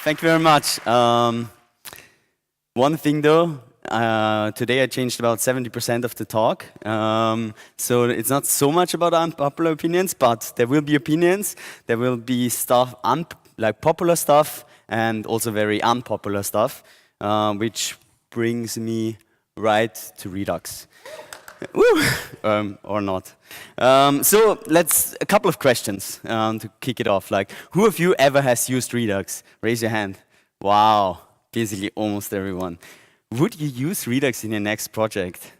Thank you very much. One thing though, today I changed about 70% of the talk. So it's not so much about unpopular opinions, but there will be opinions. There will be stuff, like popular stuff, and also very unpopular stuff, which brings me right to Redux. Woo! Or not. So a couple of questions to kick it off. Like, who of you ever has used Redux? Raise your hand. Wow, basically almost everyone. Would you use Redux in your next project?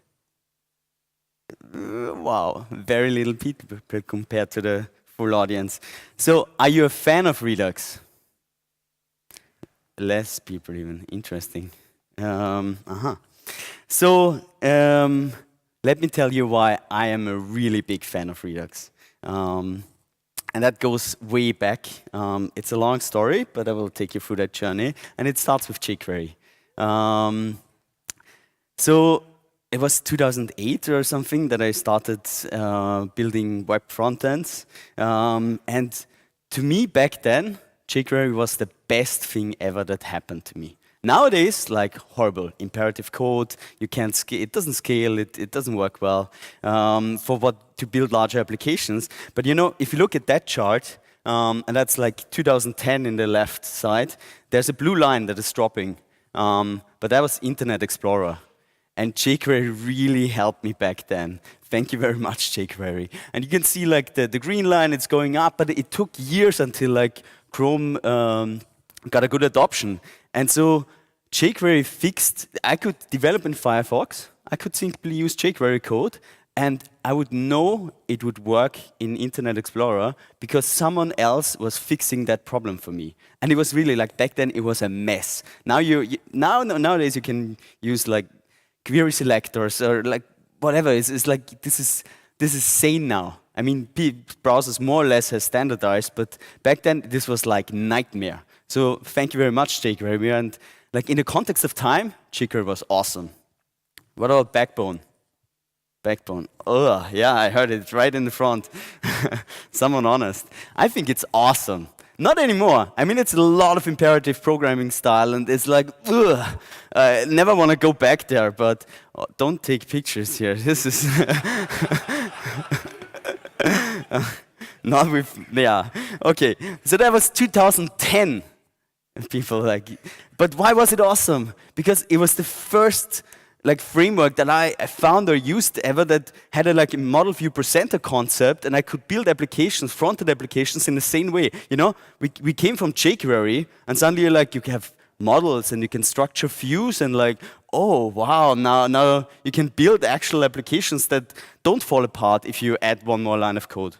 Wow, very little people compared to the full audience. So, are you a fan of Redux? Less people even. Interesting. So, let me tell you why I am a really big fan of Redux. And that goes way back. It's a long story, but I will take you through that journey. And it starts with jQuery. So it was 2008 or something that I started building web frontends. And to me, back then, jQuery was the best thing ever that happened to me. Nowadays, like horrible, imperative code, you can't scale, it doesn't scale, it doesn't work well to build larger applications. But you know, if you look at that chart, and that's like 2010 in the left side, there's a blue line that is dropping. But that was Internet Explorer. And jQuery really helped me back then. Thank you very much, jQuery. And you can see like the green line, it's going up, but it took years until like Chrome got a good adoption. And so jQuery fixed, I could develop in Firefox, I could simply use jQuery code, and I would know it would work in Internet Explorer because someone else was fixing that problem for me. And it was really like, back then it was a mess. Nowadays you can use like query selectors or like whatever. It's like, this is sane now. I mean, browsers more or less have standardized, but back then this was like nightmare. So thank you very much, jQuery. And like in the context of time, jQuery was awesome. What about Backbone? Backbone. Oh, yeah, I heard it right in the front. Someone honest. I think it's awesome. Not anymore. I mean, it's a lot of imperative programming style, and it's like, ugh. I never want to go back there, but don't take pictures here. This is not with, yeah. Okay, so that was 2010. People like, but why was it awesome? Because it was the first like framework that I found or used ever that had a model view presenter concept, and I could build applications, front-end applications in the same way. You know, we came from jQuery, and suddenly like you have models and you can structure views, and like, oh wow, now you can build actual applications that don't fall apart if you add one more line of code.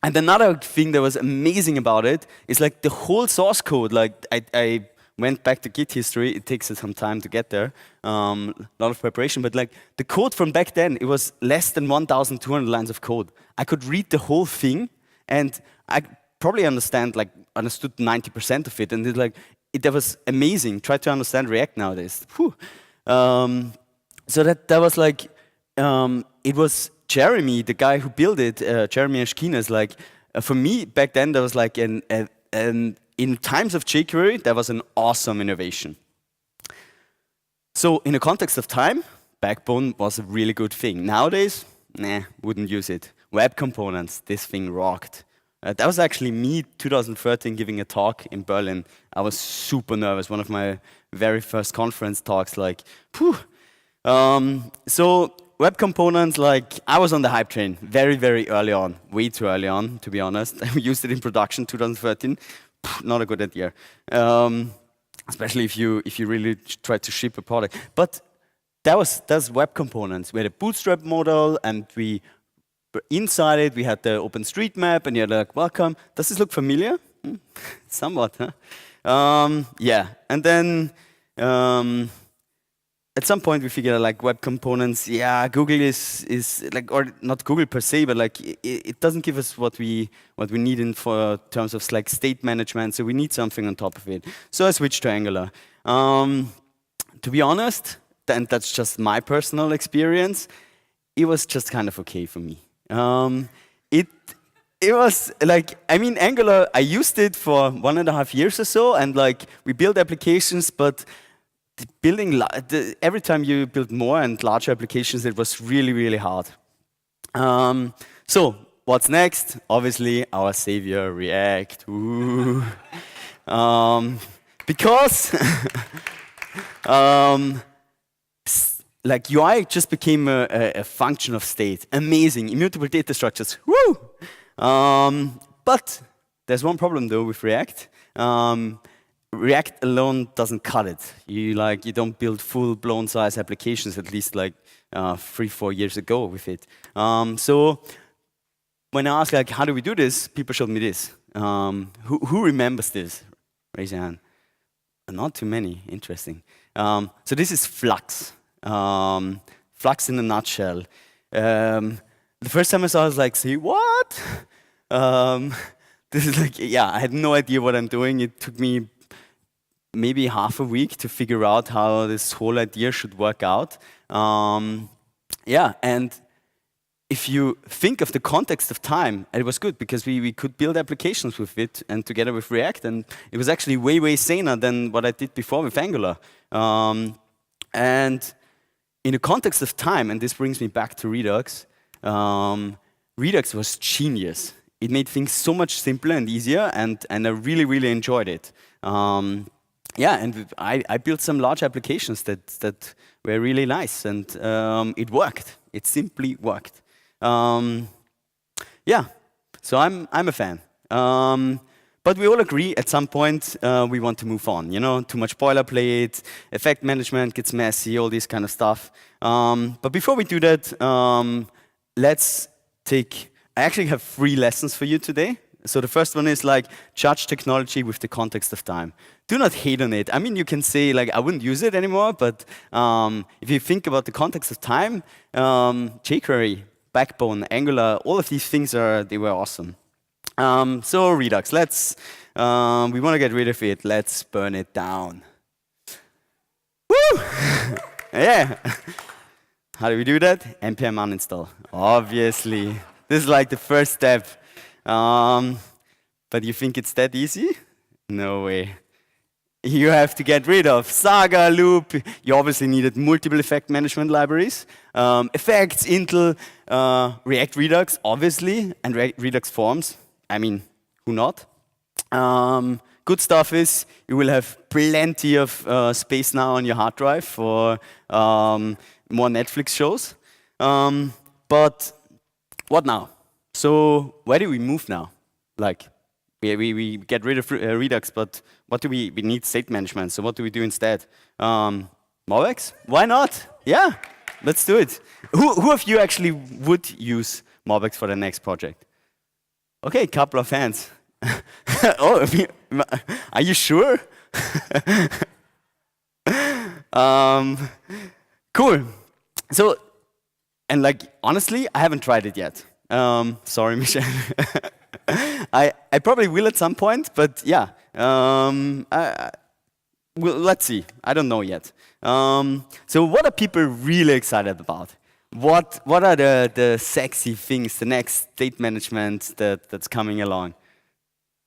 And another thing that was amazing about it is like the whole source code. Like I went back to Git history. It takes some time to get there, a lot of preparation. But like the code from back then, it was less than 1,200 lines of code. I could read the whole thing, and I probably understood 90% of it. And that was amazing. Try to understand React nowadays. So that was like it was. Jeremy, the guy who built it, Jeremy Ashkenas, like for me back then, there was like in times of jQuery, that was an awesome innovation. So in the context of time, Backbone was a really good thing. Nowadays, nah, wouldn't use it. Web components, this thing rocked. That was actually me, 2013, giving a talk in Berlin. I was super nervous. One of my very first conference talks, like, phew. So web components, like, I was on the hype train very, very early on. Way too early on, to be honest. I used it in production 2013. Not a good idea. Especially if you really try to ship a product. But that's web components. We had a bootstrap model, and inside it we had the OpenStreetMap, and you're like, welcome. Does this look familiar? Somewhat, huh? Yeah, and then at some point we figured out like web components, yeah, Google is like, or not Google per se, but like it doesn't give us what we need in for terms of like state management, so we need something on top of it. So I switched to Angular. To be honest, and that's just my personal experience, it was just kind of okay for me. it was like, I mean, Angular, I used it for 1.5 years or so, and like we built applications, but every time you build more and larger applications, it was really, really hard. So what's next? Obviously, our savior, React. Ooh. Because like UI just became a function of state. Amazing, immutable data structures. Woo! But there's one problem though with React. React alone doesn't cut it. You don't build full-blown size applications, at least like 3-4 years ago with it. So when I asked like, how do we do this? People showed me this. Who remembers this? Raise your hand. Not too many. Interesting. So this is Flux. Flux in a nutshell. The first time I saw it, I was like, say what? This is like, yeah, I had no idea what I'm doing. It took me maybe half a week to figure out how this whole idea should work out. Yeah, and if you think of the context of time, it was good because we could build applications with it and together with React, and it was actually way, way saner than what I did before with Angular. And in the context of time, and this brings me back to Redux, Redux was genius. It made things so much simpler and easier, and I really, really enjoyed it. Yeah, and I built some large applications that were really nice, and it worked. It simply worked. Yeah, so I'm a fan. But we all agree at some point we want to move on. You know, too much boilerplate, effect management gets messy, all this kind of stuff. But before we do that, let's take. I actually have 3 lessons for you today. So the first one is like judge technology with the context of time. Do not hate on it. I mean, you can say like I wouldn't use it anymore, but if you think about the context of time, jQuery, Backbone, Angular, all of these things they were awesome. So Redux, we want to get rid of it. Let's burn it down. Woo! Yeah. How do we do that? npm uninstall. Obviously, this is like the first step. But you think it's that easy? No way. You have to get rid of Saga, Loop. You obviously needed multiple effect management libraries. Effects, Intel, React Redux, obviously, and Redux forms. I mean, who not? Good stuff is you will have plenty of space now on your hard drive for more Netflix shows. But what now? So where do we move now? Like, we get rid of Redux, but what do we need state management, so what do we do instead? MobX? Why not? Yeah, let's do it. Who of you actually would use MobX for the next project? Okay, couple of hands. Oh, are you sure? Cool. So, and like, honestly, I haven't tried it yet. Sorry, Michelle. I probably will at some point, but yeah. Well, let's see. I don't know yet. So what are people really excited about? What are the sexy things, the next state management that's coming along?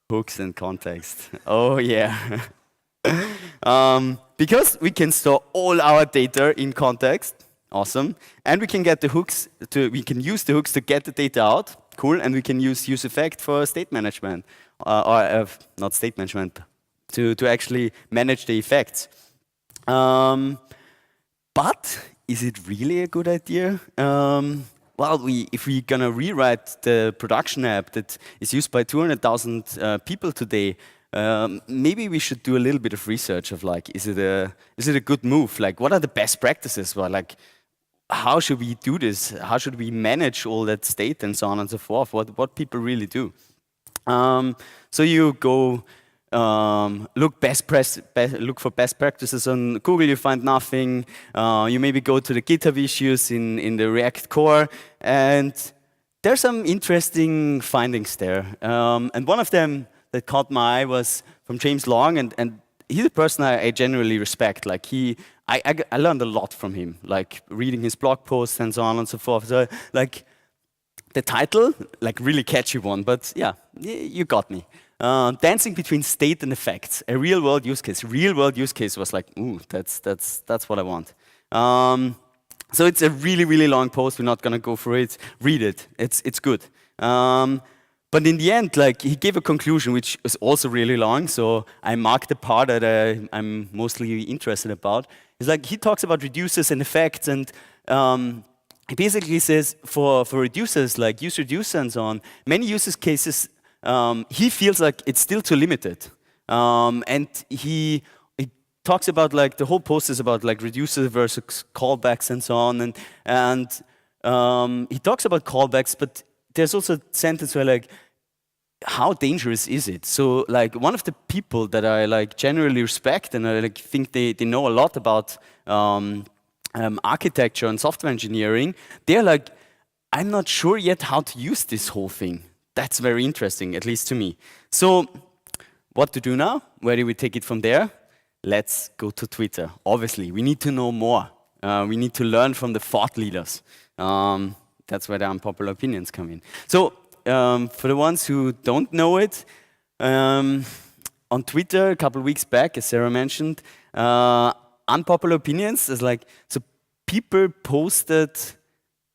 Hooks and context. Oh yeah. Because we can store all our data in context. Awesome. And we can get the hooks we can use the hooks to get the data out. Cool. And we can use effect for state management, or not state management, to actually manage the effects. But is it really a good idea? Well, if we're gonna rewrite the production app that is used by 200,000 people today, maybe we should do a little bit of research of like, is it a good move? Like, what are the best practices? Well, like, how should we do this? How should we manage all that state and so on and so forth? What people really do? So you go look for best practices on Google. You find nothing. You maybe go to the GitHub issues in the React core, and there's some interesting findings there. And one of them that caught my eye was from James Long, and he's a person I genuinely respect. Like I learned a lot from him, like reading his blog posts and so on and so forth. So like the title, like really catchy one, but yeah, you got me. Dancing between state and effects, a real-world use case. Real-world use case was like, ooh, that's what I want. So it's a really, really long post. We're not gonna go through it. Read it. It's good. But in the end, like he gave a conclusion which is also really long. So I marked the part that I'm mostly interested about. It's like he talks about reducers and effects, and he basically says for reducers, like use reducer and so on, many use cases he feels like it's still too limited, and he talks about like the whole post is about like reducers versus callbacks and so on, and he talks about callbacks, but there's also a sentence where like, how dangerous is it? So like one of the people that I like generally respect and I like think they know a lot about architecture and software engineering, they're like, I'm not sure yet how to use this whole thing. That's very interesting, at least to me. So what to do now? Where do we take it from there? Let's go to Twitter. Obviously, we need to know more. We need to learn from the thought leaders. That's where the unpopular opinions come in. So for the ones who don't know it, on Twitter a couple of weeks back, as Sarah mentioned, unpopular opinions is like, so people posted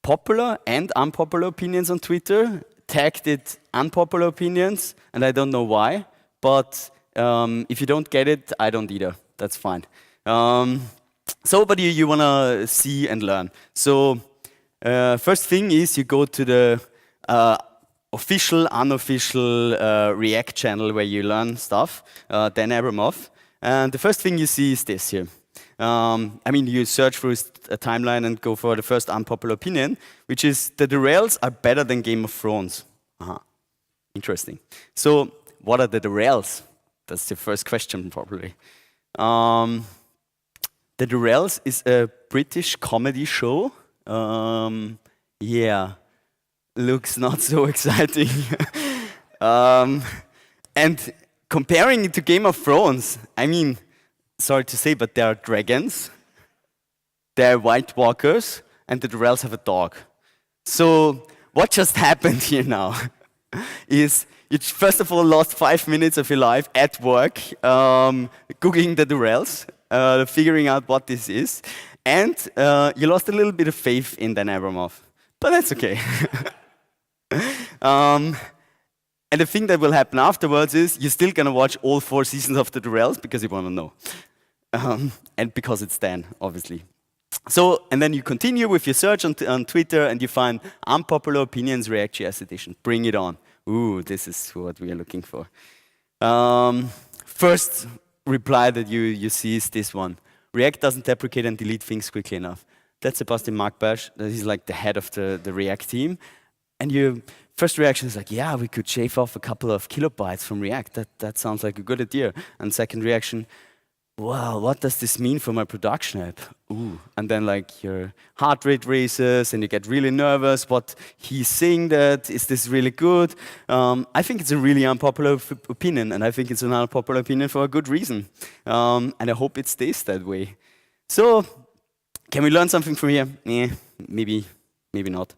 popular and unpopular opinions on Twitter, tagged it unpopular opinions, and I don't know why, but if you don't get it, I don't either. That's fine. So, but you want to see and learn. So, first thing is you go to the official, unofficial React channel where you learn stuff, Dan Abramov. And the first thing you see is this here. I mean, you search through a timeline and go for the first unpopular opinion, which is that the Rails are better than Game of Thrones. Interesting. So, what are the Rails? That's the first question, probably. The Rails is a British comedy show. Yeah, looks not so exciting. And comparing it to Game of Thrones, I mean, sorry to say, but there are dragons, there are White Walkers, and the Rails have a dog. So what just happened here now is you first of all lost 5 minutes of your life at work Googling the Rails, figuring out what this is, and you lost a little bit of faith in Dan Abramov. But that's okay. And the thing that will happen afterwards is you're still going to watch all 4 seasons of the Rails because you want to know. And because it's Dan, obviously. So, and then you continue with your search on Twitter and you find Unpopular Opinions React.js Edition. Bring it on. Ooh, this is what we are looking for. First reply that you see is this one. React doesn't deprecate and delete things quickly enough. That's Sebastian Markbash. He's like the head of the React team. And your first reaction is like, yeah, we could shave off a couple of kilobytes from React. That sounds like a good idea. And second reaction, wow, what does this mean for my production app? Ooh. And then like your heart rate raises and you get really nervous. What he's saying that, is this really good? I think it's a really unpopular opinion, and I think it's an unpopular opinion for a good reason. And I hope it stays that way. So, can we learn something from here? Maybe not.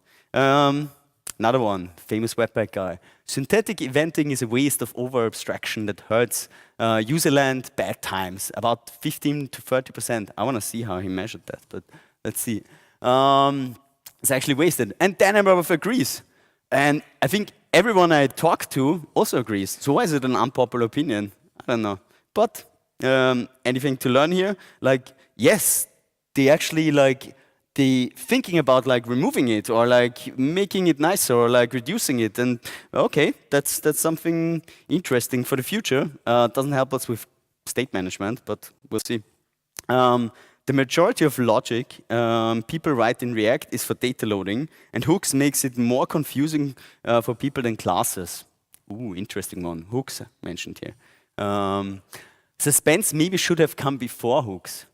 Another one, famous Webpack guy. Synthetic eventing is a waste of over-abstraction that hurts userland bad times, about 15 to 30%. I want to see how he measured that, but let's see. It's actually wasted. And Dan Abramov agrees. And I think everyone I talk to also agrees. So why is it an unpopular opinion? I don't know. But anything to learn here? Like, yes, they actually like, they thinking about like removing it or like making it nicer or like reducing it, and okay, that's something interesting for the future. Doesn't help us with state management, but we'll see. The majority of logic people write in React is for data loading, and hooks makes it more confusing for people than classes. Ooh, interesting one. Hooks mentioned here. Suspense maybe should have come before hooks.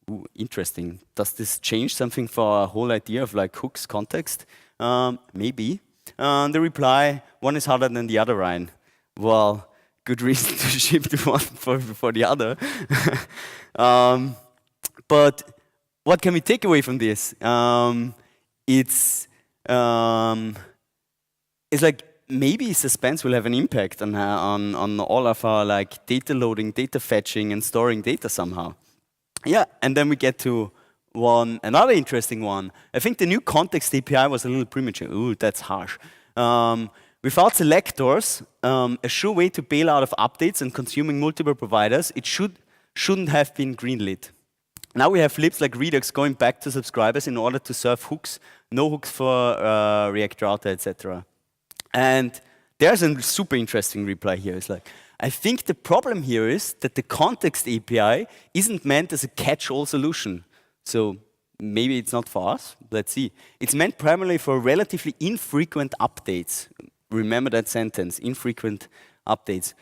Ooh, interesting. Does this change something for our whole idea of like hooks context? Maybe. The reply, one is harder than the other, Ryan. Well, good reason to ship the one before the other. But what can we take away from this? It's is like maybe suspense will have an impact on all of our like data loading, data fetching, and storing data somehow. Yeah, and then we get to another interesting one. I think the new context API was a little premature. Ooh, that's harsh. Without selectors, a sure way to bail out of updates and consuming multiple providers, it shouldn't have been greenlit. Now we have libs like Redux going back to subscribers in order to serve hooks, no hooks for React router, etc. And there's a super interesting reply here. It's like, I think the problem here is that the context API isn't meant as a catch-all solution. So maybe it's not for us. Let's see. It's meant primarily for relatively infrequent updates. Remember that sentence, infrequent updates.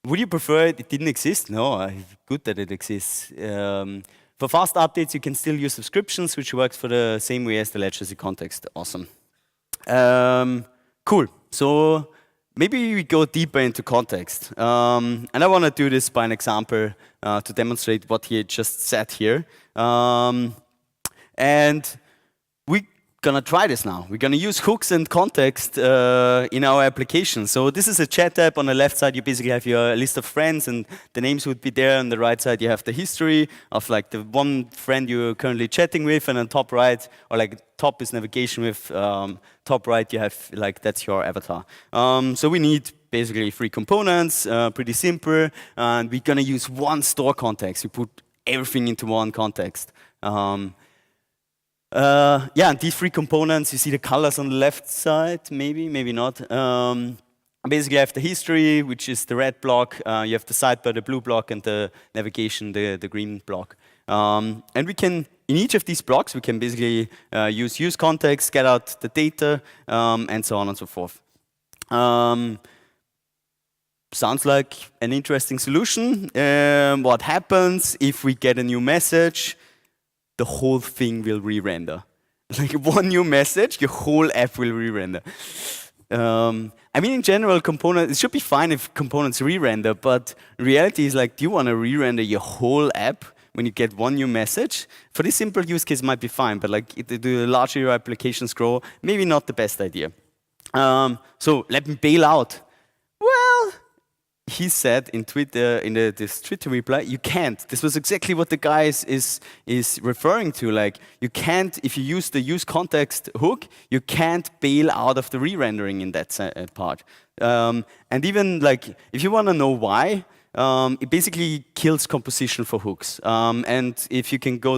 Would you prefer it didn't exist? No, good that it exists. For fast updates, you can still use subscriptions, which works for the same way as the legacy context. Awesome. Cool. So maybe we go deeper into context. And I want to do this by an example to demonstrate what he just said here. And we're going to try this now. We're going to use hooks and context in our application. So this is a chat app. On the left side, you basically have your list of friends, and the names would be there. On the right side, you have the history of like the one friend you're currently chatting with, and on top right, or like top is navigation with, top right, you have like that's your avatar. So we need basically 3 components, pretty simple, and we're going to use one store context. We put everything into one context. Yeah, and these 3 components, you see the colors on the left side, maybe not. Basically, I have the history, which is the red block. You have the sidebar, the blue block, and the navigation, the green block. And we can, in each of these blocks, we can basically use context, get out the data, and so on and so forth. Sounds like an interesting solution. What happens if we get a new message? The whole thing will re-render. Like one new message, your whole app will re-render. I mean, in general, it should be fine if components re-render, but reality is like, do you want to re-render your whole app when you get one new message? For this simple use case, it might be fine, but like the larger your applications grow, maybe not the best idea. So let me bail out. Well, he said in Twitter, in this Twitter reply, you can't. This was exactly what the guy is referring to. Like, you can't, if you use the use context hook, you can't bail out of the re-rendering in that part. And even like, if you want to know why, it basically kills composition for hooks. And if you can go,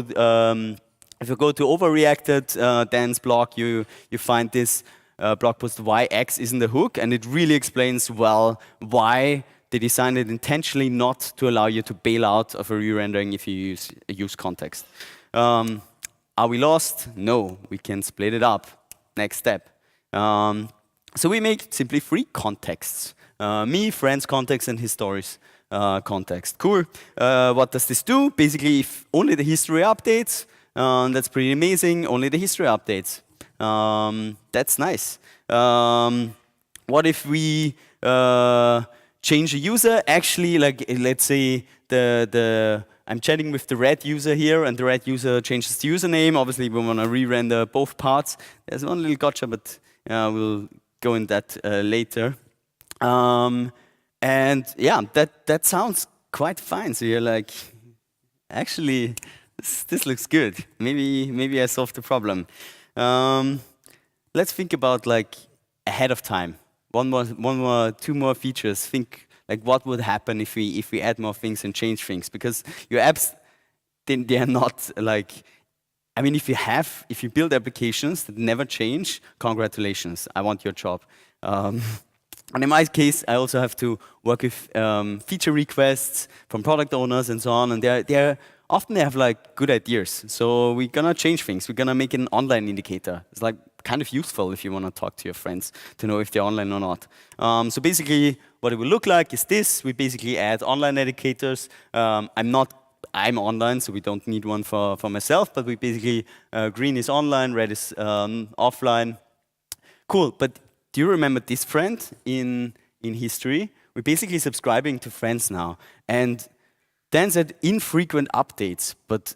if you go to overreacted Dan's blog, you find this blog post why X isn't a hook, and it really explains well why they designed it intentionally not to allow you to bail out of a re-rendering if you use context. Are we lost? No, we can split it up. Next step. So we make simply 3 contexts. Me, friends context, and his stories context. Cool. What does this do? Basically, if only the history updates, that's pretty amazing. Only the history updates. That's nice. What if we change a user? Actually, like let's say I'm chatting with the red user here, and the red user changes the username. Obviously, we want to re-render both parts. There's one little gotcha, but we'll go in that later. And yeah, that sounds quite fine. So you're like, actually, this looks good. Maybe I solved the problem. Let's think about like ahead of time. Two more features. Think like what would happen if we add more things and change things, because your apps they are not like. I mean, if you build applications that never change, congratulations, I want your job. And in my case, I also have to work with feature requests from product owners and so on, and they're often they have like good ideas. So we're gonna change things. We're gonna make an online indicator. It's like kind of useful if you want to talk to your friends to know if they're online or not. So basically, what it will look like is this. We basically add online indicators. I'm online, so we don't need one for myself. But we basically green is online, red is offline. Cool. But do you remember this friend in history? We're basically subscribing to friends now, and Dan said infrequent updates. But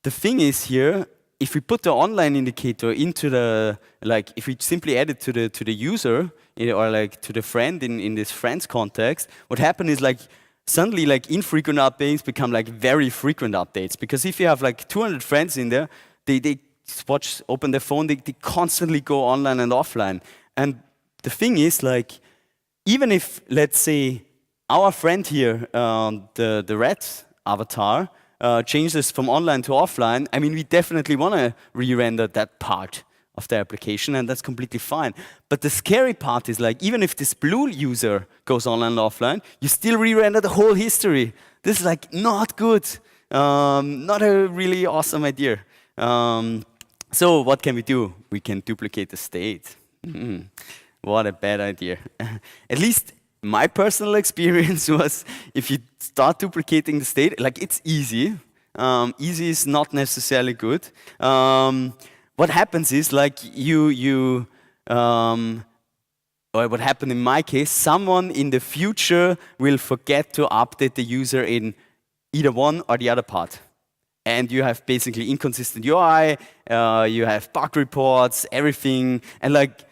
the thing is here, if we put the online indicator into the, like, if we simply add it to the user or like to the friend in this friends context, what happened is like suddenly like infrequent updates become like very frequent updates, because if you have like 200 friends in there, they open their phone, they constantly go online and offline. And the thing is, like, even if, let's say, our friend here, the red avatar, changes from online to offline, I mean, we definitely want to re-render that part of the application, and that's completely fine. But the scary part is, like, even if this blue user goes online and offline, you still re-render the whole history. This is like not good, not a really awesome idea. So what can we do? We can duplicate the state. What a bad idea. At least my personal experience was, if you start duplicating the state, like, it's easy. Easy is not necessarily good. What happens is, like, or what happened in my case, someone in the future will forget to update the user in either one or the other part. And you have basically inconsistent UI, you have bug reports, everything, and like,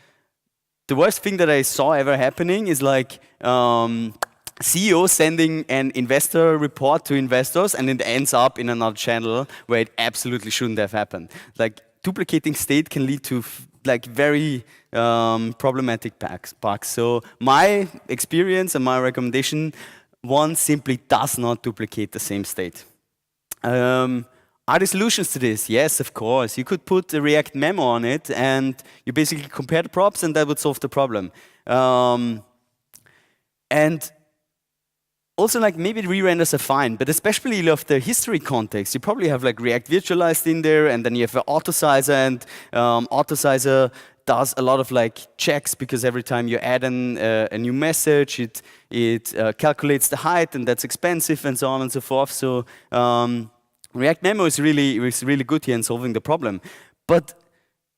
the worst thing that I saw ever happening is like CEO sending an investor report to investors, and it ends up in another channel where it absolutely shouldn't have happened. Like, duplicating state can lead to like very problematic bugs. So my experience and my recommendation, one, simply does not duplicate the same state. Are there solutions to this? Yes, of course. You could put a React memo on it, and you basically compare the props, and that would solve the problem. And also, like, maybe the re-renders are fine, but especially of the history context, you probably have like React virtualized in there, and then you have an autosizer, and autosizer does a lot of like checks, because every time you add a new message, it calculates the height, and that's expensive, and so on and so forth. So React Memo is really good here in solving the problem. But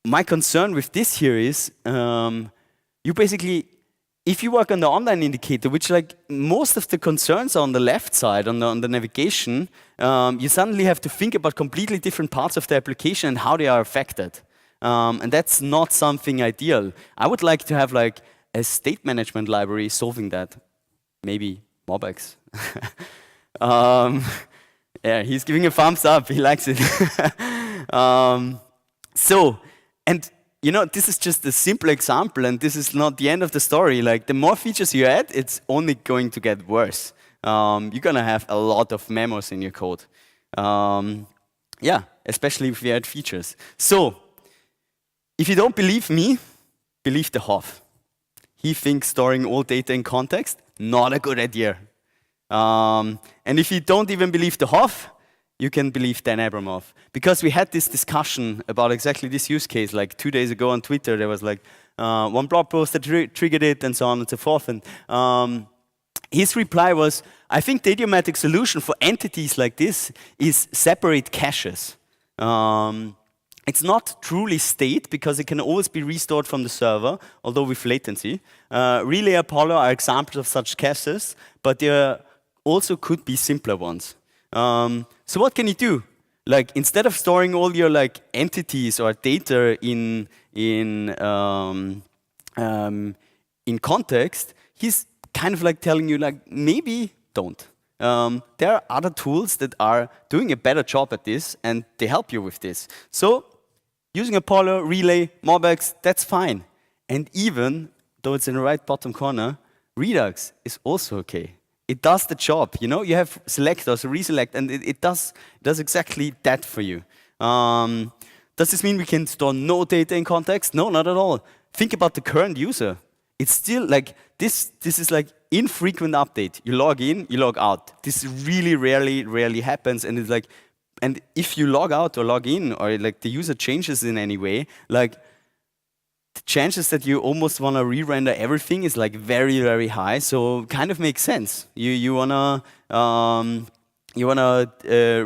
my concern with this here is, you basically, if you work on the online indicator, which like most of the concerns are on the left side, on the navigation, you suddenly have to think about completely different parts of the application and how they are affected. And that's not something ideal. I would like to have like a state management library solving that. Maybe MobX. Yeah, he's giving a thumbs up. He likes it. So, and you know, this is just a simple example, and this is not the end of the story. Like, the more features you add, it's only going to get worse. You're gonna have a lot of memos in your code. Yeah, especially if you add features. So, if you don't believe me, believe the Hoff. He thinks storing all data in context, not a good idea. And if you don't even believe the Hoff, you can believe Dan Abramov. Because we had this discussion about exactly this use case like 2 days ago on Twitter. There was like one blog post that triggered it, and so on and so forth. And his reply was, I think the idiomatic solution for entities like this is separate caches. It's not truly state, because it can always be restored from the server, although with latency. Relay Apollo are examples of such caches, but there also could be simpler ones. So what can you do? Like, instead of storing all your like entities or data in context, he's kind of like telling you, like, maybe don't. There are other tools that are doing a better job at this, and they help you with this. So using Apollo, Relay, MobX, that's fine. And even though it's in the right bottom corner, Redux is also okay. It does the job, you know. You have selectors, reselect, and it does exactly that for you. Does this mean we can store no data in context? No, not at all. Think about the current user. It's still like this is like infrequent update. You log in, you log out. This really rarely happens, and it's like, and if you log out or log in, or like the user changes in any way, like, the chances that you almost want to re-render everything is like very high. So kind of makes sense. You wanna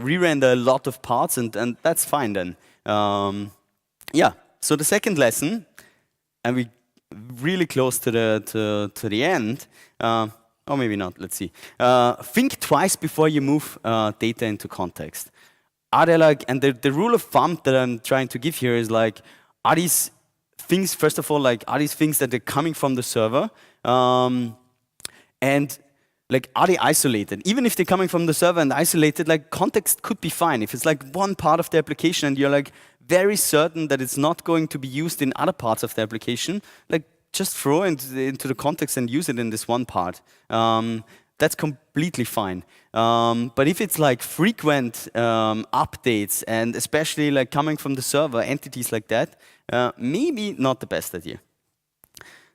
re-render a lot of parts, and that's fine then. Yeah. So the second lesson, and we really close to the end. Or maybe not. Let's see. Think twice before you move data into context. are there like, and the rule of thumb that I'm trying to give here is like, are these things, first of all, like, are these things that are coming from the server? And like, are they isolated? Even if they're coming from the server and isolated, like, context could be fine. If it's like one part of the application and you're like very certain that it's not going to be used in other parts of the application, like, just throw it into the context and use it in this one part. That's completely fine. But if it's like frequent updates and especially like coming from the server, entities like that, maybe not the best idea.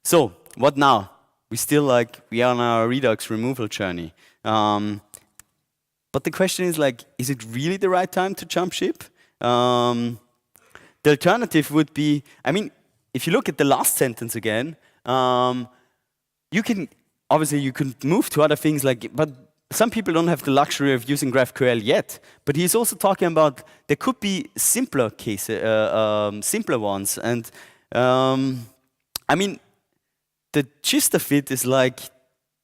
So what now? We are on our Redux removal journey. But the question is like, is it really the right time to jump ship? The alternative would be, I mean, if you look at the last sentence again, you can move to other things like, but some people don't have the luxury of using GraphQL yet. But he's also talking about there could be simpler cases, simpler ones. And I mean, the gist of it is like,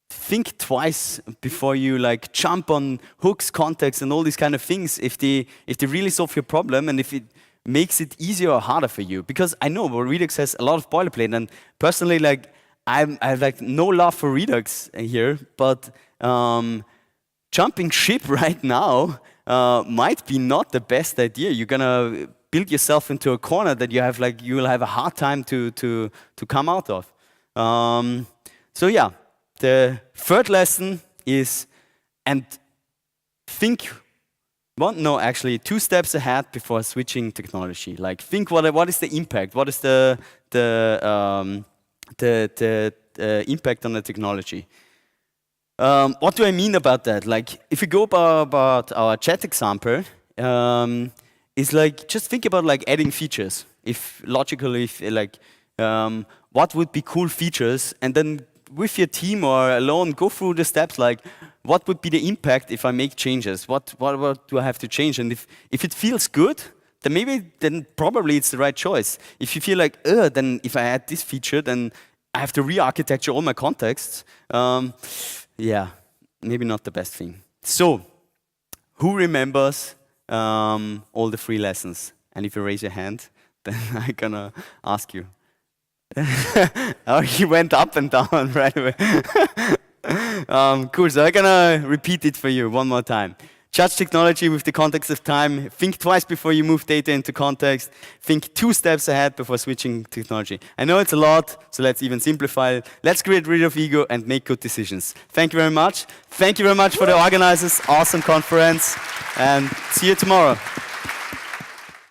think twice before you like jump on hooks, context, and all these kind of things if they really solve your problem and if it makes it easier or harder for you. Because I know Redux has a lot of boilerplate, and personally, like I have like no love for Redux here, but jumping ship right now might be not the best idea. You're gonna build yourself into a corner that you will have a hard time to come out of. So yeah, the third lesson is, and think. Well, no, actually, 2 steps ahead before switching technology. Like, think what is the impact? What is the impact on the technology? What do I mean about that? Like, if you go about our chat example, it's like just think about like adding features. If logically, what would be cool features, and then with your team or alone, go through the steps like, what would be the impact if I make changes? What do I have to change? And if it feels good, then probably it's the right choice. If you feel like, then if I add this feature, then I have to re-architecture all my contexts. Yeah, maybe not the best thing. So, who remembers all the 3 lessons? And if you raise your hand, then I'm gonna ask you. Oh, he went up and down right away. Cool, so I'm gonna repeat it for you one more time. Judge technology with the context of time. Think twice before you move data into context. Think 2 steps ahead before switching technology. I know it's a lot, so let's even simplify it. Let's get rid of ego and make good decisions. Thank you very much. Thank you very much for the organizers. Awesome conference. And see you tomorrow.